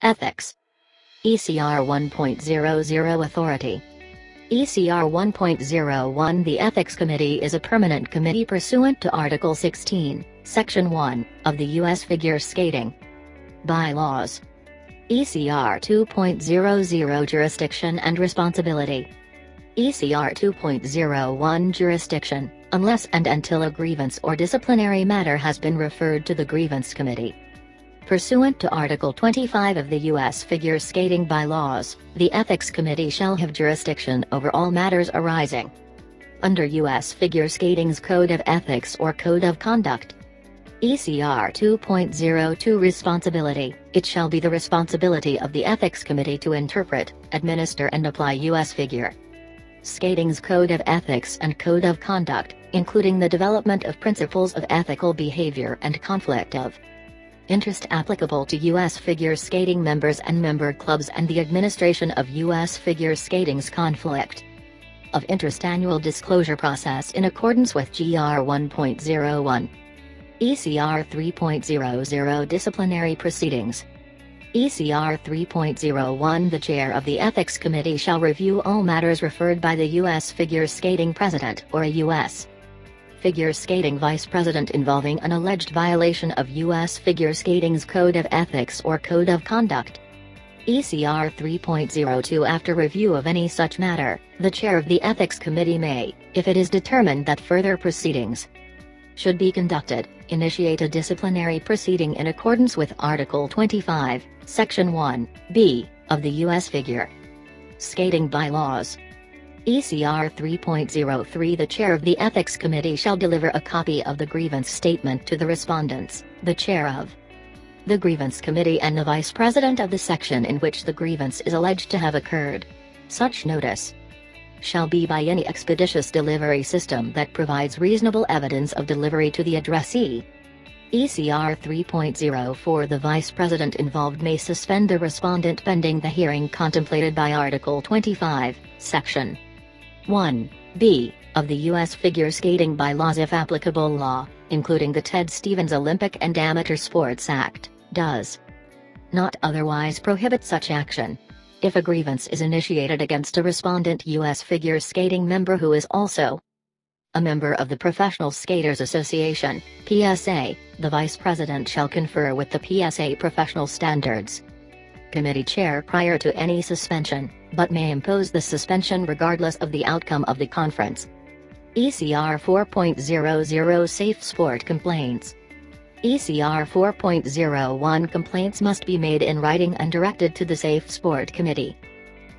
Ethics. ECR 1.00 Authority. ECR 1.01 The Ethics Committee is a permanent committee pursuant to Article 16, Section 1, of the U.S. Figure Skating Bylaws. ECR 2.00 Jurisdiction and Responsibility. ECR 2.01 Jurisdiction, unless and until a grievance or disciplinary matter has been referred to the Grievance Committee. Pursuant to Article 25 of the U.S. Figure Skating Bylaws, the Ethics Committee shall have jurisdiction over all matters arising under U.S. Figure Skating's Code of Ethics or Code of Conduct. ECR 2.02 Responsibility. It shall be the responsibility of the Ethics Committee to interpret, administer and apply U.S. Figure Skating's Code of Ethics and Code of Conduct, including the development of principles of ethical behavior and conflict of interest applicable to U.S. Figure Skating members and member clubs and the administration of U.S. Figure Skating's conflict of interest annual disclosure process in accordance with GR 1.01. ECR 3.00 Disciplinary Proceedings. ECR 3.01 The Chair of the Ethics Committee shall review all matters referred by the U.S. Figure Skating President or a U.S. Figure Skating Vice President involving an alleged violation of U.S. Figure Skating's Code of Ethics or Code of Conduct. ECR 3.02 After review of any such matter, the Chair of the Ethics Committee may, if it is determined that further proceedings should be conducted, initiate a disciplinary proceeding in accordance with Article 25, Section 1(b) of the U.S. Figure Skating Bylaws. ECR 3.03 The Chair of the Ethics Committee shall deliver a copy of the grievance statement to the respondents, the Chair of the Grievance Committee and the Vice President of the section in which the grievance is alleged to have occurred. Such notice shall be by any expeditious delivery system that provides reasonable evidence of delivery to the addressee. ECR 3.04 The Vice President involved may suspend the respondent pending the hearing contemplated by Article 25, Section 1(b) of the U.S. Figure Skating Bylaws if applicable law, including the Ted Stevens Olympic and Amateur Sports Act, does not otherwise prohibit such action. If a grievance is initiated against a respondent U.S. Figure Skating member who is also a member of the Professional Skaters Association, PSA, the Vice President shall confer with the PSA Professional Standards Committee Chair prior to any suspension, but may impose the suspension regardless of the outcome of the conference. ECR 4.00 Safe Sport Complaints. ECR 4.01 Complaints must be made in writing and directed to the Safe Sport Committee.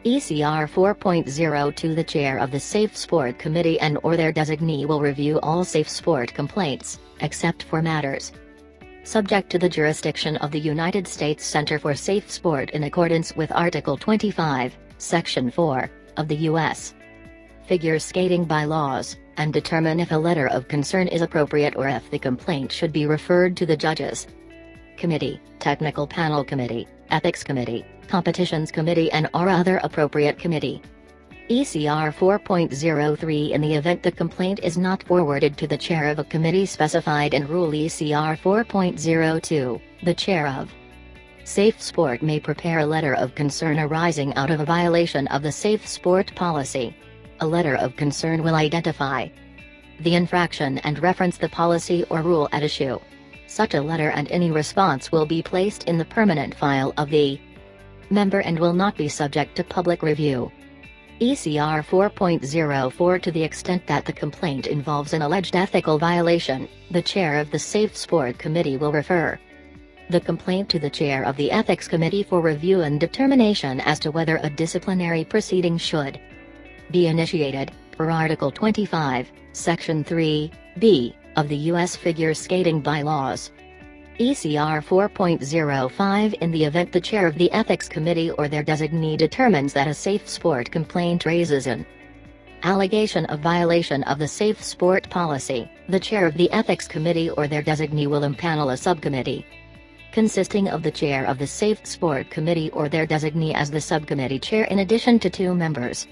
ECR 4.02 The Chair of the Safe Sport Committee and or their designee will review all safe sport complaints, except for matters subject to the jurisdiction of the United States Center for Safe Sport in accordance with Article 25, Section 4, of the U.S. Figure Skating Bylaws, and determine if a letter of concern is appropriate or if the complaint should be referred to the Judges Committee, Technical Panel Committee, Ethics Committee, Competitions Committee and or other appropriate committee. ECR 4.03 In the event the complaint is not forwarded to the chair of a committee specified in Rule ECR 4.02, the chair of Safe Sport may prepare a letter of concern arising out of a violation of the Safe Sport policy. A letter of concern will identify the infraction and reference the policy or rule at issue. Such a letter and any response will be placed in the permanent file of the member and will not be subject to public review. ECR 4.04 To the extent that the complaint involves an alleged ethical violation, the chair of the Safe Sport Committee will refer the complaint to the chair of the Ethics Committee for review and determination as to whether a disciplinary proceeding should be initiated, per Article 25, Section 3(b) of the U.S. Figure Skating Bylaws. ECR 4.05 In the event the chair of the Ethics Committee or their designee determines that a safe sport complaint raises an allegation of violation of the safe sport policy, the chair of the Ethics Committee or their designee will impanel a subcommittee consisting of the chair of the Safe Sport Committee or their designee as the subcommittee chair in addition to 2 members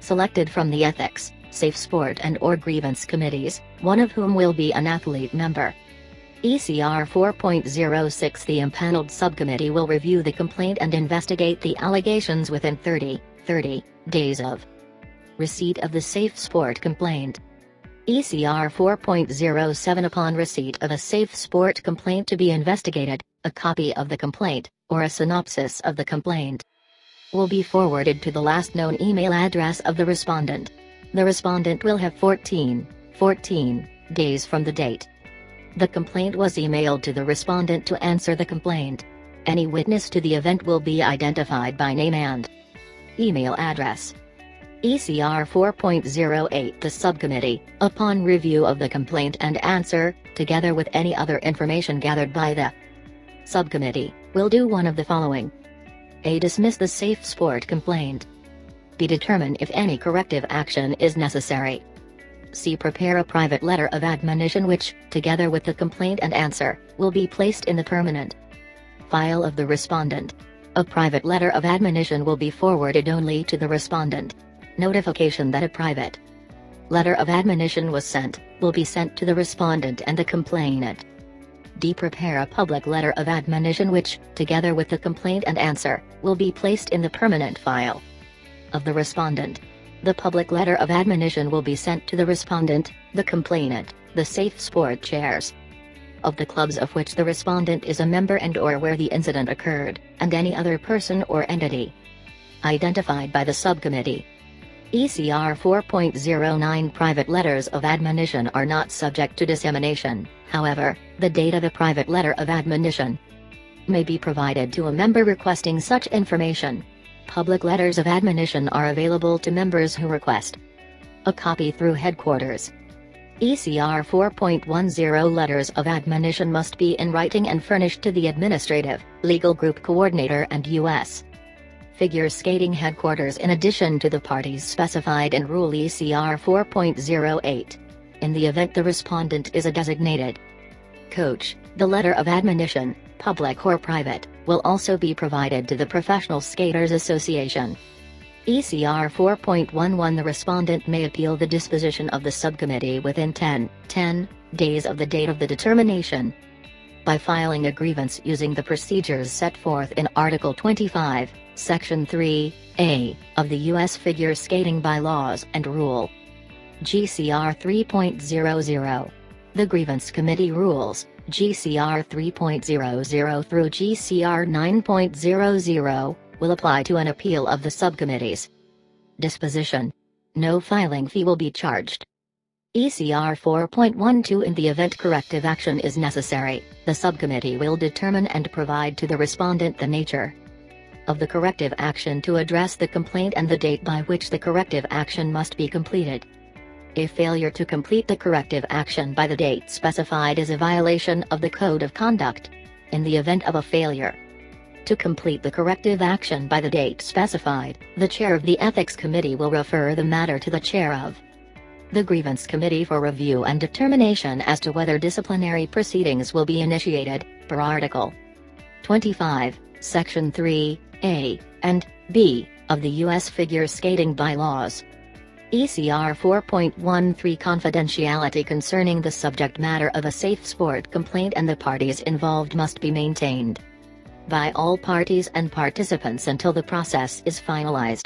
selected from the Ethics, Safe Sport and or Grievance Committees, one of whom will be an athlete member. ECR 4.06 The impaneled subcommittee will review the complaint and investigate the allegations within 30 days of receipt of the safe sport complaint. ECR 4.07 Upon receipt of a safe sport complaint to be investigated, a copy of the complaint, or a synopsis of the complaint, will be forwarded to the last known email address of the respondent. The respondent will have 14 days from the date the complaint was emailed to the respondent to answer the complaint. Any witness to the event will be identified by name and email address. ECR 4.08 The subcommittee, upon review of the complaint and answer, together with any other information gathered by the subcommittee, will do one of the following. A. Dismiss the safe sport complaint. B. Determine if any corrective action is necessary. C. Prepare a private letter of admonition which, together with the complaint and answer, will be placed in the permanent file of the respondent. A private letter of admonition will be forwarded only to the respondent. Notification that a private letter of admonition was sent, will be sent to the respondent and the complainant. D. Prepare a public letter of admonition which, together with the complaint and answer, will be placed in the permanent file of the respondent. The public letter of admonition will be sent to the respondent, the complainant, the safe sport chairs of the clubs of which the respondent is a member and/or where the incident occurred, and any other person or entity identified by the subcommittee. ECR 4.09 Private letters of admonition are not subject to dissemination. However, the date of a private letter of admonition may be provided to a member requesting such information. Public letters of admonition are available to members who request a copy through headquarters. ECR 4.10 Letters of admonition must be in writing and furnished to the administrative, legal group coordinator and U.S. Figure Skating headquarters in addition to the parties specified in Rule ECR 4.08. In the event the respondent is a designated coach, the letter of admonition, public or private, will also be provided to the Professional Skaters Association. ECR 4.11 The respondent may appeal the disposition of the subcommittee within 10 days of the date of the determination by filing a grievance using the procedures set forth in Article 25, Section 3A, of the U.S. Figure Skating Bylaws and Rule GCR 3.00. The Grievance Committee Rules, GCR 3.00 through GCR 9.00, will apply to an appeal of the subcommittee's disposition. No filing fee will be charged. ECR 4.12 In the event corrective action is necessary, the subcommittee will determine and provide to the respondent the nature of the corrective action to address the complaint and the date by which the corrective action must be completed. A failure to complete the corrective action by the date specified is a violation of the Code of Conduct. In the event of a failure to complete the corrective action by the date specified, the chair of the Ethics Committee will refer the matter to the chair of the Grievance Committee for review and determination as to whether disciplinary proceedings will be initiated, per Article 25, Section 3A and B of the U.S. Figure Skating Bylaws. ECR 4.13 Confidentiality concerning the subject matter of a safe sport complaint and the parties involved must be maintained by all parties and participants until the process is finalized.